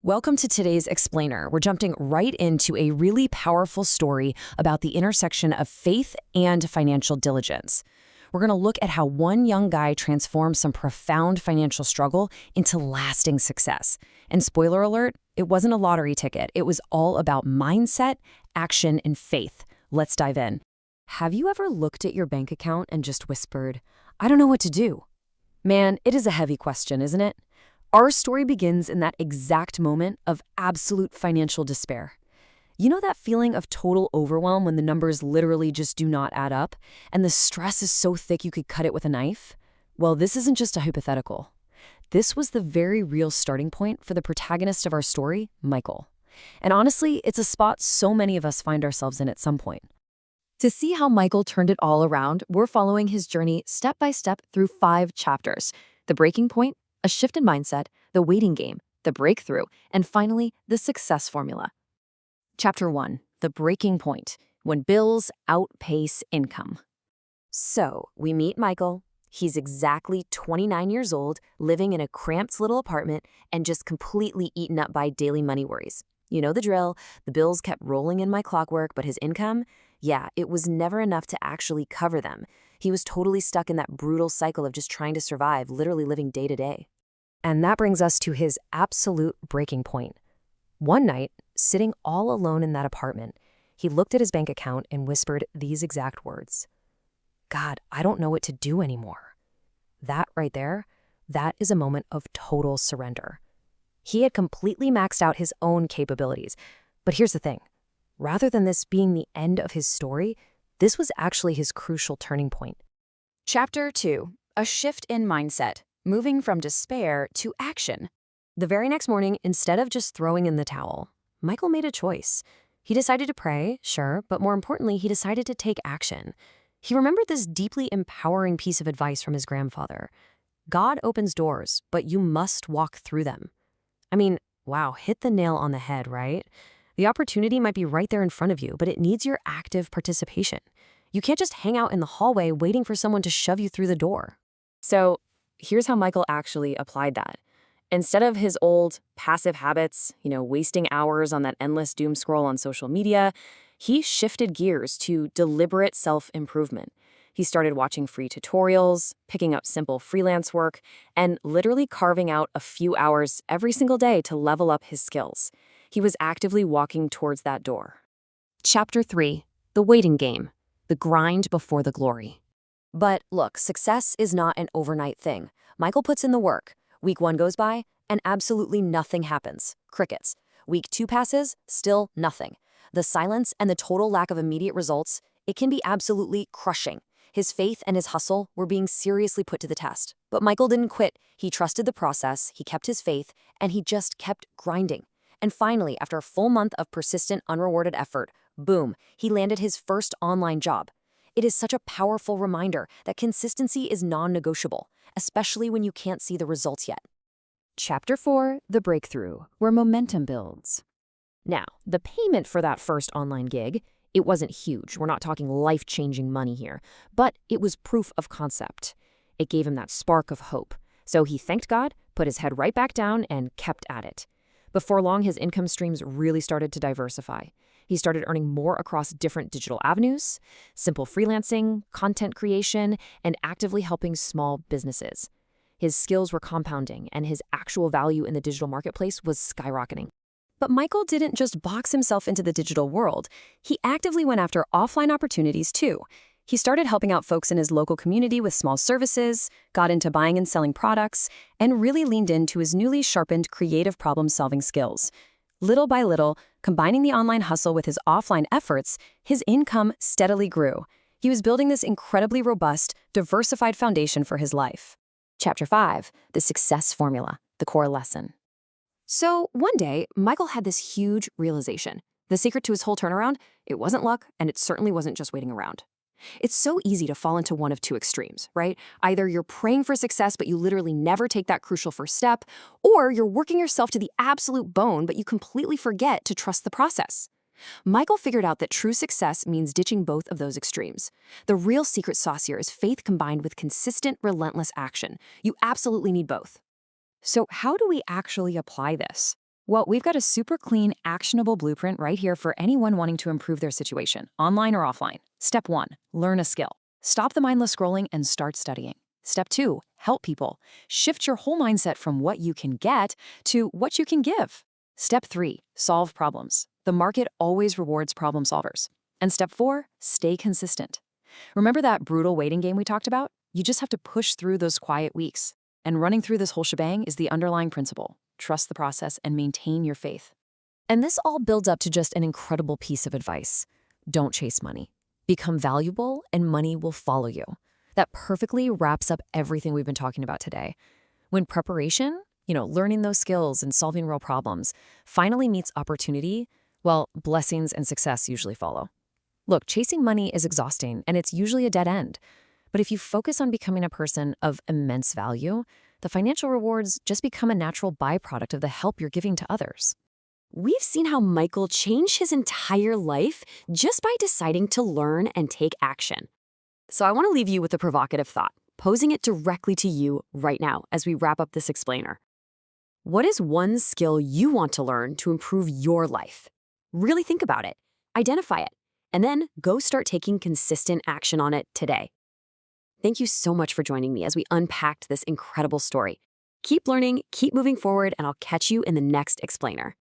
Welcome to today's Explainer. We're jumping right into a really powerful story about the intersection of faith and financial diligence. We're going to look at how one young guy transformed some profound financial struggle into lasting success. And spoiler alert, it wasn't a lottery ticket. It was all about mindset, action, and faith. Let's dive in. Have you ever looked at your bank account and just whispered, "I don't know what to do"? Man, it is a heavy question, isn't it? Our story begins in that exact moment of absolute financial despair. You know that feeling of total overwhelm when the numbers literally just do not add up, and the stress is so thick you could cut it with a knife? Well, this isn't just a hypothetical. This was the very real starting point for the protagonist of our story, Michael. And honestly, it's a spot so many of us find ourselves in at some point. To see how Michael turned it all around, we're following his journey step by step through 5 chapters. The breaking point, a shift in mindset, the waiting game, the breakthrough, and finally, the success formula. Chapter 1, the breaking point, when bills outpace income. So, we meet Michael. He's exactly 29 years old, living in a cramped little apartment, and just completely eaten up by daily money worries. You know the drill, the bills kept rolling in my clockwork, but his income? Yeah, it was never enough to actually cover them. He was totally stuck in that brutal cycle of just trying to survive, literally living day to day. And that brings us to his absolute breaking point. One night, sitting all alone in that apartment, he looked at his bank account and whispered these exact words. "God, I don't know what to do anymore." That right there, that is a moment of total surrender. He had completely maxed out his own capabilities. But here's the thing. Rather than this being the end of his story, this was actually his crucial turning point. Chapter 2, a shift in mindset, moving from despair to action. The very next morning, instead of just throwing in the towel, Michael made a choice. He decided to pray, sure, but more importantly, he decided to take action. He remembered this deeply empowering piece of advice from his grandfather. God opens doors, but you must walk through them. I mean, wow, hit the nail on the head, right? The opportunity might be right there in front of you, but it needs your active participation. You can't just hang out in the hallway waiting for someone to shove you through the door. So here's how Michael actually applied that. Instead of his old passive habits, wasting hours on that endless doom scroll on social media, he shifted gears to deliberate self-improvement. He started watching free tutorials, picking up simple freelance work, and literally carving out a few hours every single day to level up his skills. He was actively walking towards that door. Chapter 3, the waiting game, the grind before the glory. But look, success is not an overnight thing. Michael puts in the work. Week 1 goes by, and absolutely nothing happens. Crickets. Week 2 passes, still nothing. The silence and the total lack of immediate results, it can be absolutely crushing. His faith and his hustle were being seriously put to the test. But Michael didn't quit. He trusted the process, he kept his faith, and he just kept grinding. And finally, after a full month of persistent, unrewarded effort, boom, he landed his first online job. It is such a powerful reminder that consistency is non-negotiable, especially when you can't see the results yet. Chapter 4, the breakthrough, where momentum builds. Now, the payment for that first online gig, it wasn't huge. We're not talking life-changing money here, but it was proof of concept. It gave him that spark of hope. So he thanked God, put his head right back down, and kept at it. Before long, his income streams really started to diversify. He started earning more across different digital avenues, simple freelancing, content creation, and actively helping small businesses. His skills were compounding, and his actual value in the digital marketplace was skyrocketing. But Michael didn't just box himself into the digital world. He actively went after offline opportunities too. He started helping out folks in his local community with small services, got into buying and selling products, and really leaned into his newly sharpened creative problem-solving skills. Little by little, combining the online hustle with his offline efforts, his income steadily grew. He was building this incredibly robust, diversified foundation for his life. Chapter 5, the success formula, the core lesson. So one day, Michael had this huge realization. The secret to his whole turnaround, it wasn't luck, and it certainly wasn't just waiting around. It's so easy to fall into one of two extremes, right? Either you're praying for success, but you literally never take that crucial first step, or you're working yourself to the absolute bone, but you completely forget to trust the process. Michael figured out that true success means ditching both of those extremes. The real secret sauce here is faith combined with consistent, relentless action. You absolutely need both. So how do we actually apply this? Well, we've got a super clean, actionable blueprint right here for anyone wanting to improve their situation, online or offline. Step 1, learn a skill. Stop the mindless scrolling and start studying. Step 2, help people. Shift your whole mindset from what you can get to what you can give. Step 3, solve problems. The market always rewards problem solvers. And step 4, stay consistent. Remember that brutal waiting game we talked about? You just have to push through those quiet weeks. And running through this whole shebang is the underlying principle. Trust the process and maintain your faith. And this all builds up to just an incredible piece of advice. Don't chase money. Become valuable and money will follow you. That perfectly wraps up everything we've been talking about today. When preparation, learning those skills and solving real problems, finally meets opportunity, well, blessings and success usually follow. Look, chasing money is exhausting and it's usually a dead end. But if you focus on becoming a person of immense value, the financial rewards just become a natural byproduct of the help you're giving to others. We've seen how Michael changed his entire life just by deciding to learn and take action. So I want to leave you with a provocative thought, posing it directly to you right now as we wrap up this explainer. What is one skill you want to learn to improve your life? Really think about it, identify it, and then go start taking consistent action on it today. Thank you so much for joining me as we unpacked this incredible story. Keep learning, keep moving forward, and I'll catch you in the next explainer.